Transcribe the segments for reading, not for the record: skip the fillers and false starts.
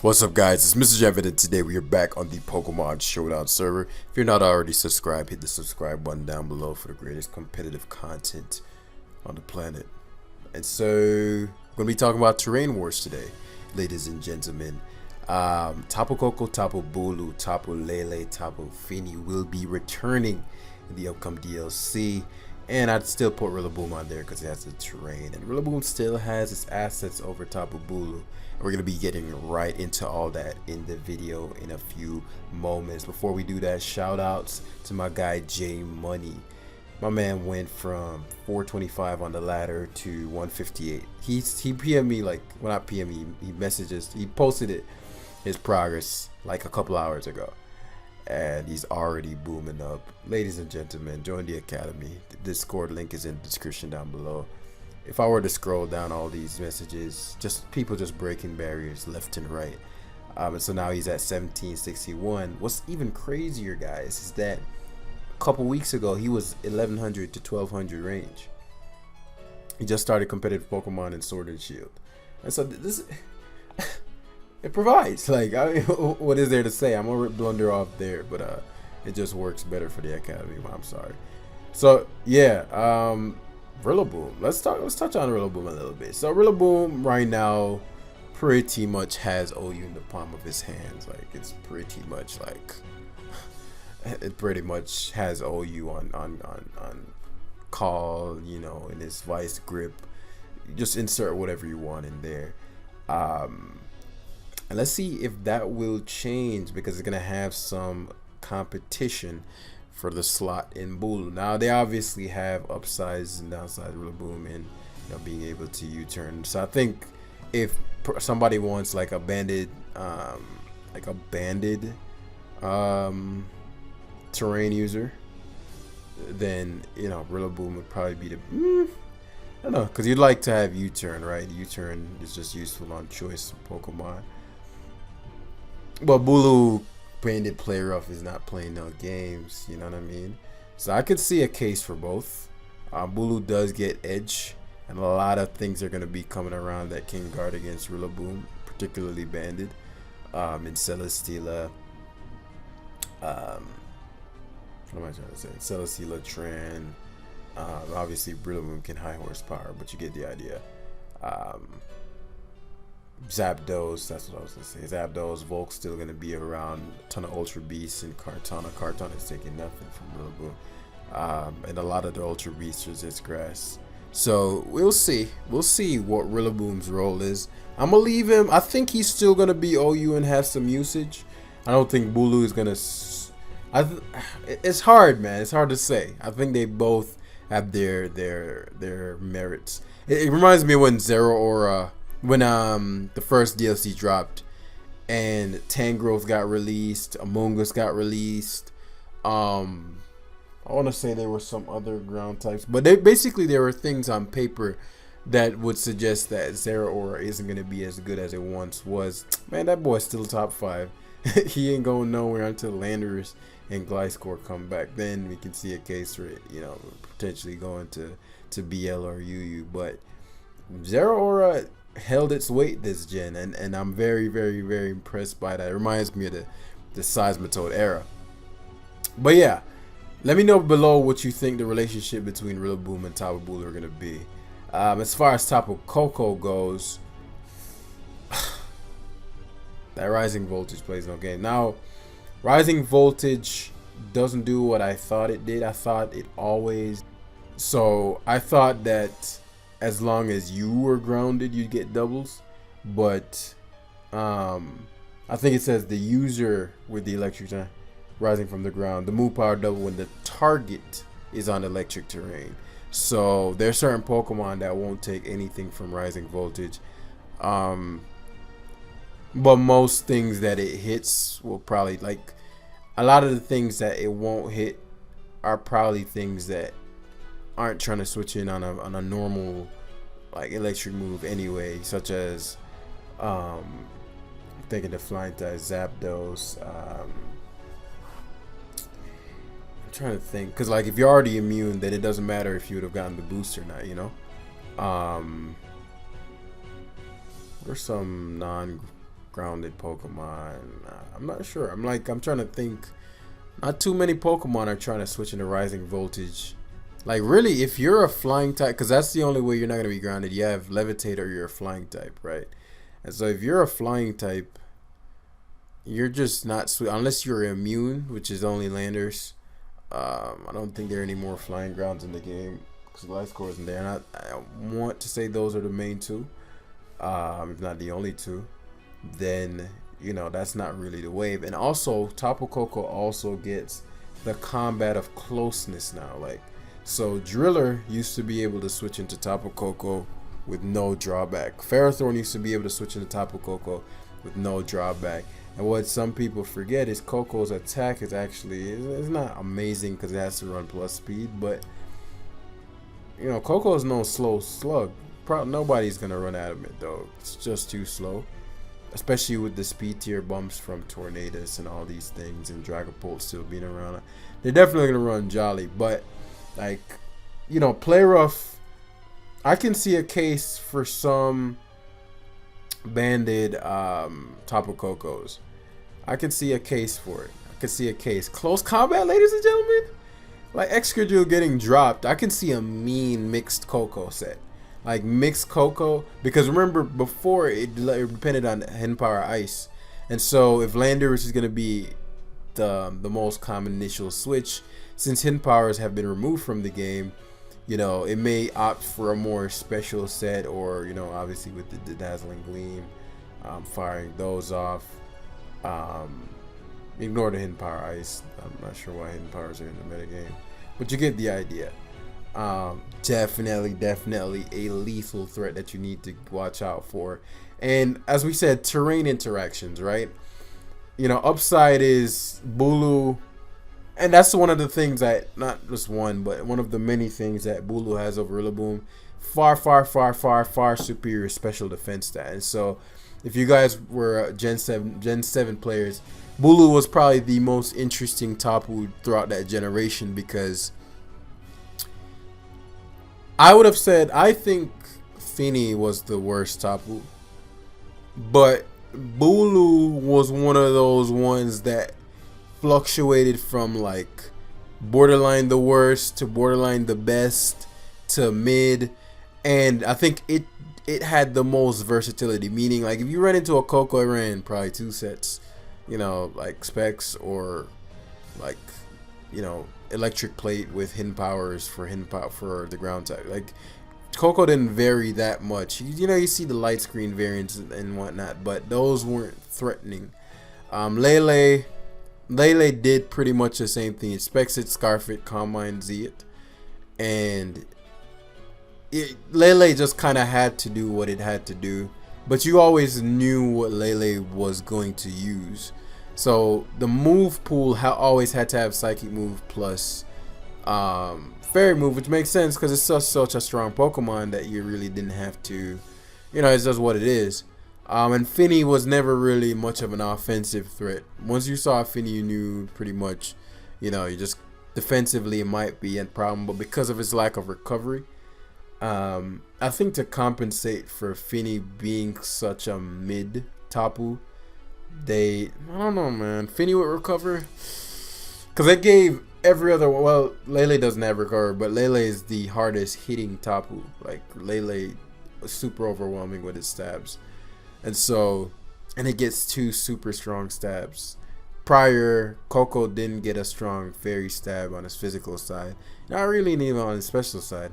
What's up, guys? It's Mr. Javid, and today we are back on the Pokemon Showdown server. If you're not already subscribed, hit the subscribe button down below for the greatest competitive content on the planet. And so, we're going to be talking about Terrain Wars today, ladies and gentlemen. Tapu Koko, Tapu Bulu, Tapu Lele, Tapu Fini will be returning in the upcoming DLC. And I'd still put Rillaboom on there because it has the terrain. And Rillaboom still has its assets over Tapu Bulu. We're going to be getting right into all that in the video in a few moments. Before we do that, shout outs to my guy J Money. My man went from 425 on the ladder to 158. He PM'd me, like, well, not PM me, he messages, he posted it, his progress like a couple hours ago. And he's already booming up. Ladies and gentlemen, join the academy. The Discord link is in the description down below. If I were to scroll down all these messages, just people just breaking barriers left and right. And so now he's at 1761. What's even crazier, guys, is that a couple weeks ago he was 1100 to 1200 range. He just started competitive Pokemon in Sword and Shield, and so this it provides. Like, I mean, what is there to say? I'm gonna blunder off there, but it just works better for the academy. I'm sorry. So yeah, Rillaboom. Let's touch on Rillaboom a little bit. So Rillaboom right now pretty much has OU in the palm of his hands. Like, it's pretty much like it pretty much has OU on call, you know, in his vice grip. Just insert whatever you want in there. And let's see if that will change, because it's gonna have some competition for the slot in Bulu. Now they obviously have upsides and downsides, Rillaboom, and, you know, being able to U-turn. So I think if somebody wants like a banded terrain user, then, you know, Rillaboom would probably be the I don't know, because you'd like to have U-turn, right? U-turn is just useful on choice Pokemon. But Bulu, banded play rough, is not playing no games, you know what I mean? So I could see a case for both. Bulu does get edge, and a lot of things are going to be coming around that can guard against Rillaboom, particularly banded. In Celesteela, what am I trying to say? Celesteela, Tran. Obviously Rillaboom can high horsepower, but you get the idea. Zapdos, that's what I was gonna say. Zapdos, Volk's still gonna be around. A ton of Ultra Beasts and Kartana. Kartana is taking nothing from Rillaboom. And a lot of the Ultra Beasts are just grass. So we'll see. We'll see what Rillaboom's role is. I'm gonna leave him. I think he's still gonna be OU and have some usage. I don't think Bulu is gonna. It's hard, man. It's hard to say. I think they both have their merits. It reminds me of when Zero Aura. When the first DLC dropped and Tangrowth got released, Among Us got released. I want to say there were some other ground types, but there were things on paper that would suggest that Zero Aura isn't going to be as good as it once was. Man, that boy's still top 5. He ain't going nowhere until Landorus and Gliscor come back. Then we can see a case for it, you know, potentially going to BL or UU. But Zero Aura held its weight this gen, and I'm very, very, very impressed by that. It reminds me of the Seismitoad era. But yeah, let me know below what you think the relationship between Rillaboom and Tapu Bulu are gonna be. As far as Tapu Koko goes, that Rising Voltage plays no game. Now, Rising Voltage doesn't do what I thought it did. I thought that as long as you were grounded, you'd get doubles. But I think it says the user with the electric rising from the ground, the move power double when the target is on electric terrain. So there's certain Pokemon that won't take anything from Rising Voltage. But most things that it hits will probably, like, a lot of the things that it won't hit are probably things that aren't trying to switch in on a normal, like, electric move anyway, such as I'm thinking the flying type Zapdos. I'm trying to think, because, like, if you're already immune, then it doesn't matter if you would have gotten the boost or not, you know. There's some grounded Pokemon. I'm not sure. I'm trying to think. Not too many Pokemon are trying to switch into Rising Voltage. Like, really, if you're a flying type, because that's the only way you're not going to be grounded. You have Levitate or you're a flying type, right? And so if you're a flying type, you're just not unless you're immune, which is only landers. I don't think there are any more flying grounds in the game because the life core isn't there. And I want to say those are the main two, if not the only two. Then, you know, that's not really the wave. And also, Tapu Koko also gets the combat of closeness now. Like, so Driller used to be able to switch into Tapu Koko with no drawback. Ferrothorn used to be able to switch into Tapu Koko with no drawback. And what some people forget is Koko's attack is actually, it's not amazing because it has to run plus speed, but you know, Koko is no slow slug. Nobody's gonna run out of it though. It's just too slow, especially with the speed tier bumps from Tornadus and all these things, and Dragapult still being around. They're definitely gonna run Jolly, but like, you know, play rough. I can see a case for some banded Tapu Kokos. I can see a case for it. I can see a case. Close combat, ladies and gentlemen. Like Excadrill getting dropped. I can see a mean mixed Koko set. Like mixed Koko. Because remember, before it depended on Hen Power Ice. And so if Landorus is going to be the most common initial switch, since Hen Powers have been removed from the game, you know, it may opt for a more special set, or, you know, obviously with the Dazzling Gleam, firing those off. Ignore the Hidden Power Ice. I'm not sure why Hidden Powers are in the metagame, but you get the idea. Definitely a lethal threat that you need to watch out for. And as we said, terrain interactions, right? You know, upside is Bulu. And that's one of the things that, not just one, but one of the many things that Bulu has over Rillaboom. Far superior special defense stat. And so, if you guys were Gen 7 players, Bulu was probably the most interesting Tapu throughout that generation, because I would have said, I think Finny was the worst Tapu, but Bulu was one of those ones that fluctuated from like borderline the worst to borderline the best to mid, and I think it had the most versatility, meaning like if you run into a Koko, it ran probably 2 sets, you know, like specs, or like, you know, electric plate with hidden powers for the ground type. Like Koko didn't vary that much. You know, you see the light screen variants and whatnot, but those weren't threatening. Lele did pretty much the same thing. It specs it, Scarf it, Combine Z it, and Lele just kind of had to do what it had to do, but you always knew what Lele was going to use. So the move pool always had to have Psychic Move plus Fairy Move, which makes sense because it's such a strong Pokemon that you really didn't have to, you know, it's just what it is. And Finny was never really much of an offensive threat. Once you saw Finny, you knew pretty much, you know, you just defensively it might be a problem, but because of its lack of recovery, I think to compensate for Finny being such a mid Tapu, I don't know, man. Finny would recover because they gave every other, well, Lele doesn't have recover, but Lele is the hardest hitting Tapu. Like Lele was super overwhelming with its stabs. And so, and it gets 2 super strong stabs. Prior, Koko didn't get a strong fairy stab on his physical side. Not really even on his special side.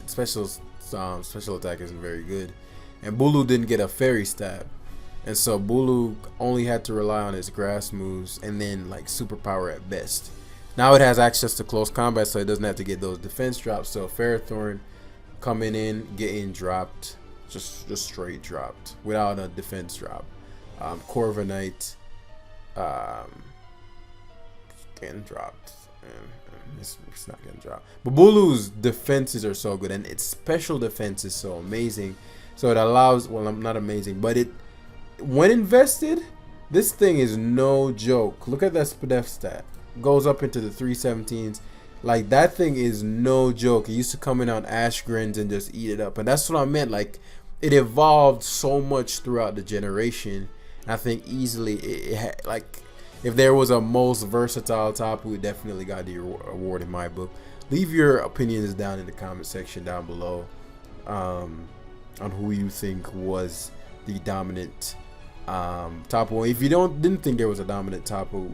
Special attack isn't very good. And Bulu didn't get a fairy stab. And so Bulu only had to rely on his grass moves and then like superpower at best. Now it has access to close combat, so it doesn't have to get those defense drops. So Ferrothorn coming in, getting dropped. Just straight dropped without a defense drop. Corviknight getting dropped. It's not getting dropped. But Bulu's defenses are so good, and its special defense is so amazing. So it allows, well, I'm not amazing, but when invested, this thing is no joke. Look at that SPDEF stat. Goes up into the 317s. Like, that thing is no joke. It used to come in on Ashgrens and just eat it up. And that's what I meant. Like, it evolved so much throughout the generation. I think easily it had, like, if there was a most versatile Tapu, it definitely got the award in my book. Leave your opinions down in the comment section down below on who you think was the dominant Tapu. If you didn't think there was a dominant Tapu,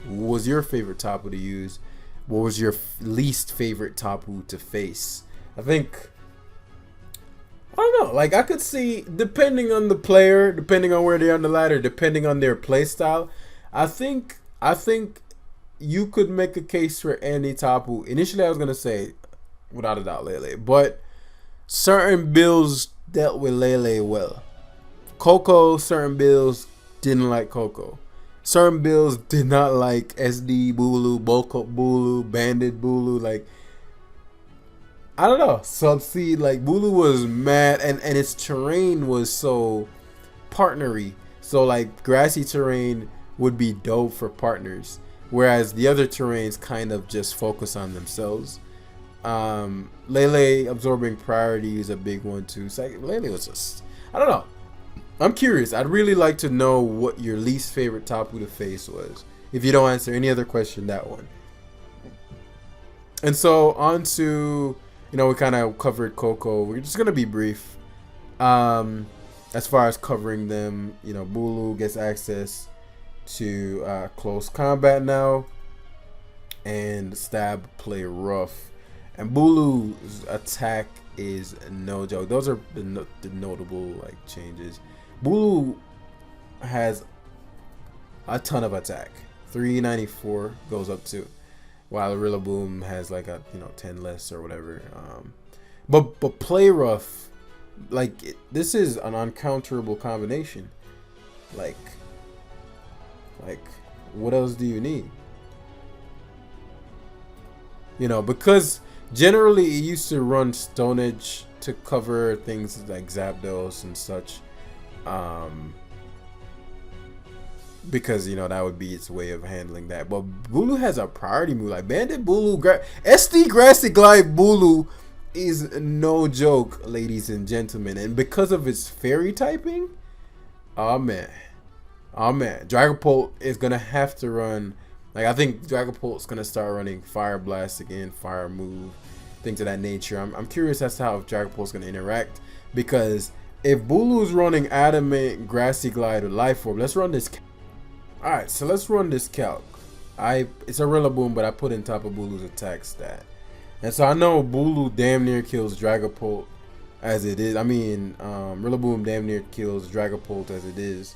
what was your favorite Tapu to use? What was your least favorite Tapu to face? I think, I don't know, like, I could see, depending on the player, depending on where they're on the ladder, depending on their play style, I think you could make a case for any Tapu. Initially, I was gonna say, without a doubt, Lele, but certain builds dealt with Lele well. Koko, certain builds didn't like Koko. Certain builds did not like SD Bulu, Bulk Up Bulu, Banded Bulu. Like, I don't know, Subseed. Like, Bulu was mad, and its terrain was so partnery. So like, grassy terrain would be dope for partners, whereas the other terrains kind of just focus on themselves. Lele absorbing priority is a big one too. So Lele was just, I don't know. I'm curious. I'd really like to know what your least favorite Tapu to face was. If you don't answer any other question, that one. And so on to, we kind of covered Koko. We're just gonna be brief. As far as covering them, Bulu gets access to close combat now, and stab play rough. And Bulu's attack is no joke. Those are the notable changes. Bulu has a ton of attack. 394 goes up to, while Rillaboom has like a 10 less or whatever. But play rough, this is an uncounterable combination. Like what else do you need? Because generally it used to run Stone Edge to cover things like Zapdos and such. Because that would be its way of handling that. But Bulu has a priority move, like Bandit Bulu, SD Grassy Glide Bulu is no joke, ladies and gentlemen. And because of its fairy typing, oh man, Dragapult is gonna have to run. I think Dragapult's gonna start running Fire Blast again, Fire Move, things of that nature. I'm curious as to how Dragapult's gonna interact, because if Bulu's running Adamant, Grassy Glide, or Life Orb, let's run this. Alright, so let's run this calc. It's a Rillaboom, but I put in top of Bulu's attack stat. And so I know Bulu damn near kills Dragapult as it is. Rillaboom damn near kills Dragapult as it is.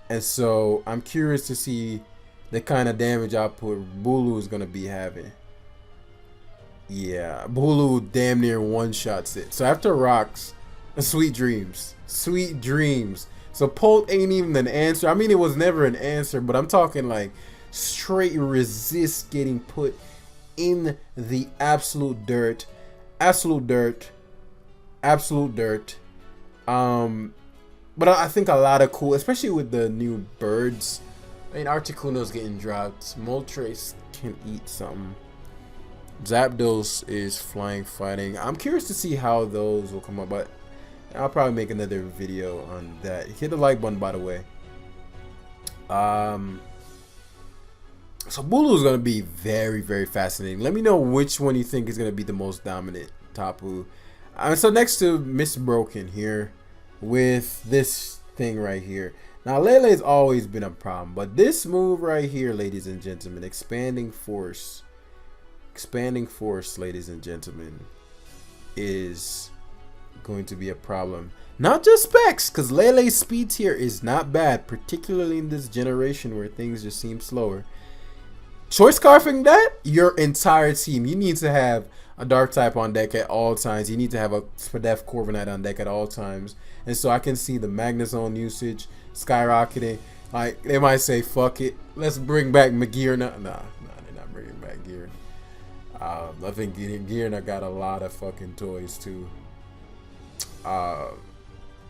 And so I'm curious to see the kind of damage output Bulu is going to be having. Yeah, Bulu damn near one-shots it. So after Rocks, Sweet Dreams. Sweet Dreams. So Pult ain't even an answer. It was never an answer, but I'm talking straight resist getting put in the absolute dirt. Absolute dirt. Absolute dirt. But I think a lot of cool, especially with the new birds. Articuno's getting dropped. Moltres can eat something. Zapdos is flying fighting. I'm curious to see how those will come up, but I'll probably make another video on that. Hit the like button, by the way. So Bulu is going to be very, very fascinating. Let me know which one you think is going to be the most dominant Tapu. So next to Miss Broken here with this thing right here. Now Lele's always been a problem, but this move right here, ladies and gentlemen, expanding force, ladies and gentlemen, is going to be a problem. Not just specs, because Lele's speed tier is not bad, particularly in this generation where things just seem slower. Choice scarfing that, your entire team, you need to have a dark type on deck at all times. You need to have a Spadef Corviknight on deck at all times. And so I can see the Magnezone usage skyrocketing. They might say, fuck it, let's bring back Magearna. Nah, they're not bringing back Gear. I think Gearna got a lot of fucking toys too.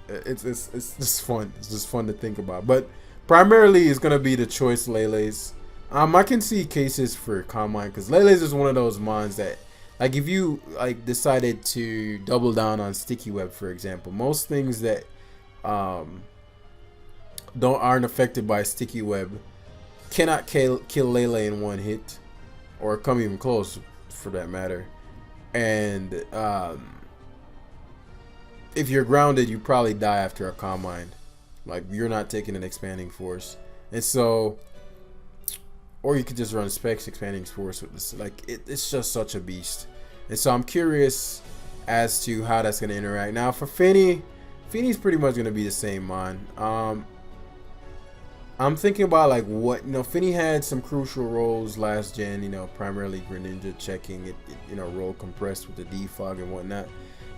It's just fun. It's just fun to think about. But primarily, it's gonna be the choice Lele's. I can see cases for Carmine, because Lele's is one of those mons that, Like if you like decided to double down on sticky web, for example, most things that aren't affected by sticky web cannot kill Lele in one hit, or come even close for that matter. And if you're grounded, you probably die after a calm mind. Like you're not taking an expanding force, and so, or you could just run specs expanding force with this. Like it's just such a beast, and so I'm curious as to how that's gonna interact. Now for Finny's pretty much gonna be the same mon. I'm thinking about like what, Finny had some crucial roles last gen, primarily Greninja checking it, roll compressed with the defog and whatnot.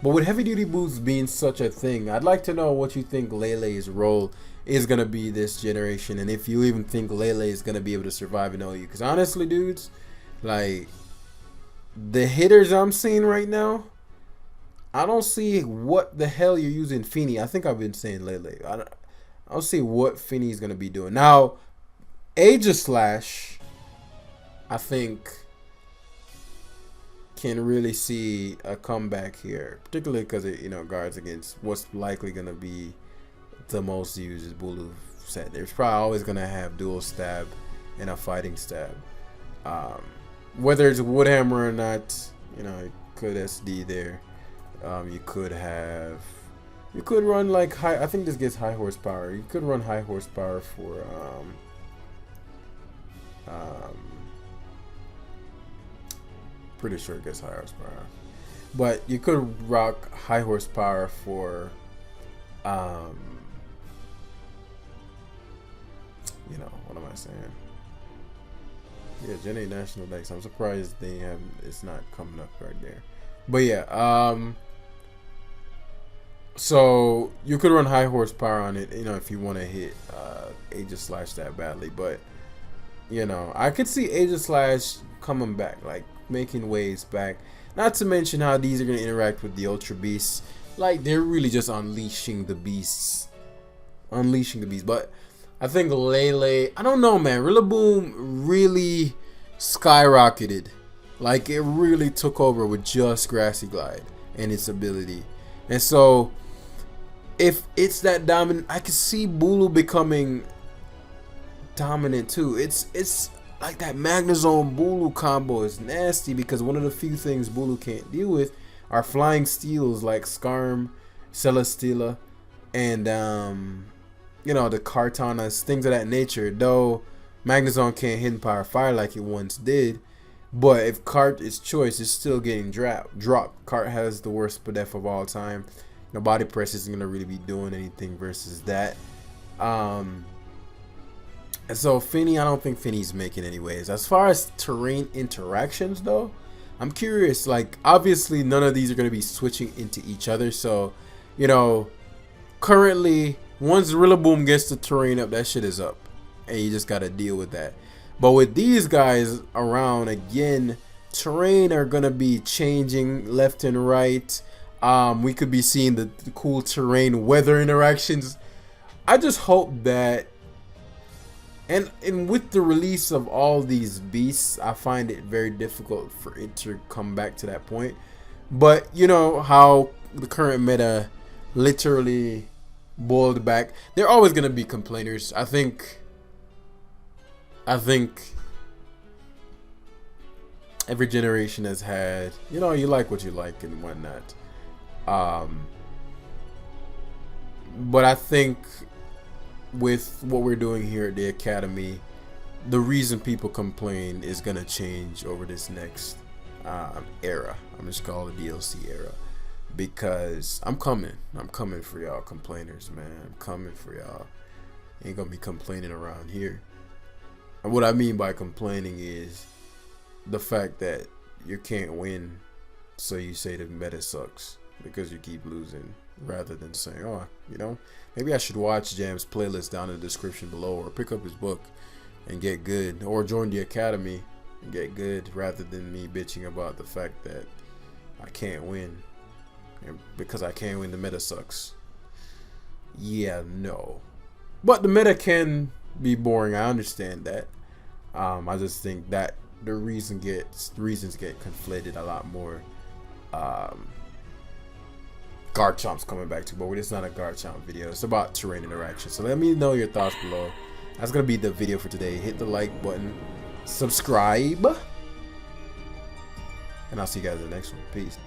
But with heavy duty boots being such a thing, I'd like to know what you think Lele's role is gonna be this generation, and if you even think Lele is gonna be able to survive in OU. Because honestly, dudes, like the hitters I'm seeing right now, I don't see what the hell you're using Finny. I think I've been saying Lele. I don't see what Finny's gonna be doing. Now, Aegislash, I think, can really see a comeback here, particularly because it guards against what's likely gonna be the most used Bulu set. There's probably always gonna have dual stab and a fighting stab. Whether it's Woodhammer or not, you could SD there. You could run like high. I think this gets high horsepower. You could run high horsepower for pretty sure it gets high horsepower, but you could rock high horsepower for what am I saying? Yeah, Gen 8 National Dex. I'm surprised it's not coming up right there. But yeah, so you could run high horsepower on it, if you want to hit Aegislash that badly. But I could see Aegislash coming back, like making waves back. Not to mention how these are going to interact with the Ultra Beasts. Like they're really just unleashing the beasts. But I think Lele, I don't know, man. Rillaboom really skyrocketed. Like it really took over with just Grassy Glide and its ability. And so if it's that dominant, I could see Bulu becoming dominant too. It's like that Magnezone Bulu combo is nasty, because one of the few things Bulu can't deal with are flying steals like Skarm, Celesteela, and the Kartanas, things of that nature. Though Magnezone can't hidden power fire like it once did, but if Cart is choice, it's still getting dropped. Cart has the worst def of all time. Body press isn't gonna really be doing anything versus that. And so Finny, I don't think Finny's making any waves. As far as terrain interactions though, I'm curious. Like obviously none of these are gonna be switching into each other. So, currently once Rillaboom gets the terrain up, that shit is up, and you just gotta deal with that. But with these guys around, again, terrain are gonna be changing left and right. We could be seeing the cool terrain weather interactions. I just hope that, and with the release of all these beasts, I find it very difficult for it to come back to that point. But you know how the current meta literally boiled back. They're always gonna be complainers. I think every generation has had, you like what you like and whatnot. But I think with what we're doing here at the Academy, the reason people complain is going to change over this next era. I'm just calling it DLC era, because I'm coming for y'all complainers, man. I'm coming for y'all. Ain't gonna be complaining around here. And what I mean by complaining is the fact that you can't win, so you say the meta sucks because you keep losing, rather than saying, oh, maybe I should watch Jam's playlist down in the description below, or pick up his book and get good, or join the Academy and get good, rather than me bitching about the fact that I can't win. And because I can't win, the meta sucks. Yeah, no. But the meta can be boring. I understand that. I just think that the reasons get conflated a lot more. Garchomp's coming back too, but it's not a Garchomp video. It's about terrain interaction. So let me know your thoughts below. That's gonna be the video for today. Hit the like button, subscribe, and I'll see you guys in the next one. Peace.